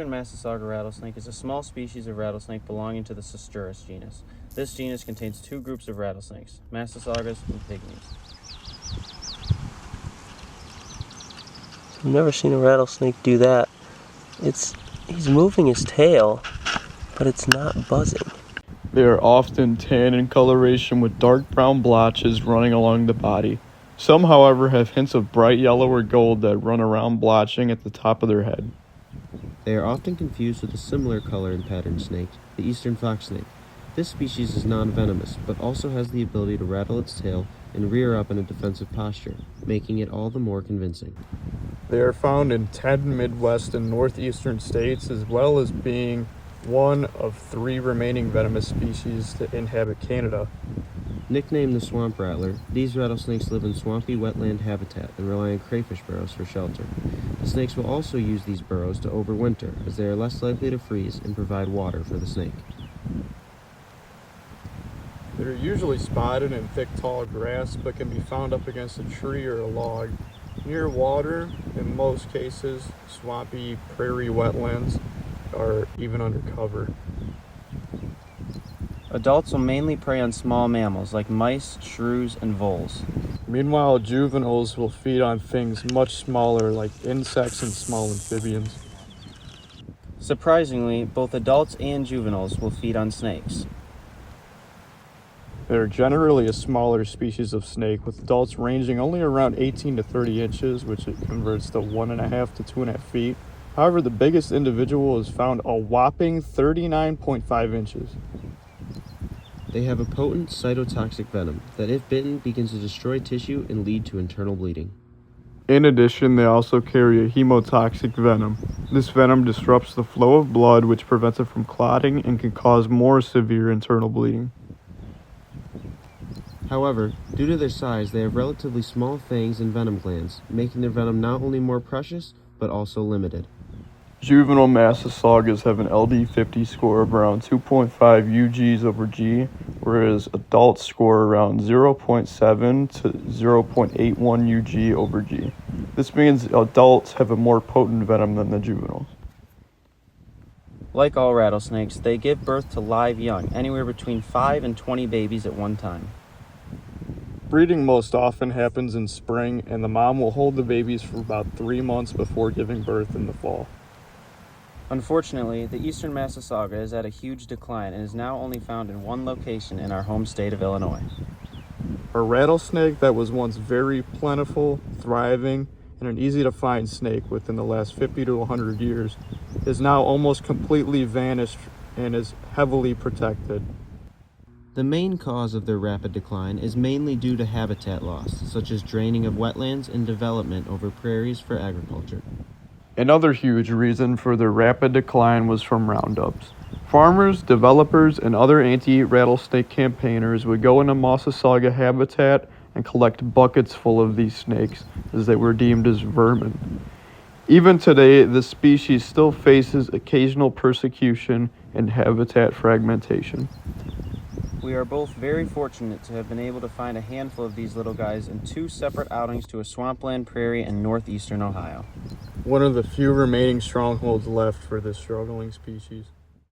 eastern Massasauga rattlesnake is a small species of rattlesnake belonging to the Cistrurus genus. This genus contains two groups of rattlesnakes, Massasaugas and pygmies. I've never seen a rattlesnake do that. He's moving his tail, but it's not buzzing. They are often tan in coloration with dark brown blotches running along the body. Some, however, have hints of bright yellow or gold that run around blotching at the top of their head. They are often confused with a similar color and pattern snake, the eastern fox snake. This species is non-venomous, but also has the ability to rattle its tail and rear up in a defensive posture, making it all the more convincing. They are found in 10 Midwest and northeastern states, as well as being one of 3 remaining venomous species to inhabit Canada. Nicknamed the swamp rattler, these rattlesnakes live in swampy wetland habitat and rely on crayfish burrows for shelter. The snakes will also use these burrows to overwinter, as they are less likely to freeze and provide water for the snake. They're usually spotted in thick, tall grass, but can be found up against a tree or a log. Near water, in most cases, swampy prairie wetlands, or even under cover. Adults will mainly prey on small mammals like mice, shrews, and voles. Meanwhile, juveniles will feed on things much smaller like insects and small amphibians. Surprisingly, both adults and juveniles will feed on snakes. They're generally a smaller species of snake, with adults ranging only around 18 to 30 inches, which it converts to 1.5 to 2.5 feet. However, the biggest individual is found a whopping 39.5 inches. They have a potent cytotoxic venom that, if bitten, begins to destroy tissue and lead to internal bleeding. In addition, they also carry a hemotoxic venom. This venom disrupts the flow of blood, which prevents it from clotting and can cause more severe internal bleeding. However, due to their size, they have relatively small fangs and venom glands, making their venom not only more precious, but also limited. Juvenile Massasaugas have an LD50 score of around 2.5 UGs over G, whereas adults score around 0.7 to 0.81 UG over G. This means adults have a more potent venom than the juveniles. Like all rattlesnakes, they give birth to live young, anywhere between 5 and 20 babies at one time. Breeding most often happens in spring, and the mom will hold the babies for about 3 months before giving birth in the fall. Unfortunately, the eastern Massasauga is at a huge decline and is now only found in one location in our home state of Illinois. A rattlesnake that was once very plentiful, thriving, and an easy-to-find snake within the last 50 to 100 years is now almost completely vanished and is heavily protected. The main cause of their rapid decline is mainly due to habitat loss, such as draining of wetlands and development over prairies for agriculture. Another huge reason for their rapid decline was from roundups. Farmers, developers, and other anti-rattlesnake campaigners would go into Massasauga habitat and collect buckets full of these snakes, as they were deemed as vermin. Even today, the species still faces occasional persecution and habitat fragmentation. We are both very fortunate to have been able to find a handful of these little guys in 2 separate outings to a swampland prairie in northeastern Ohio. One of the few remaining strongholds left for this struggling species.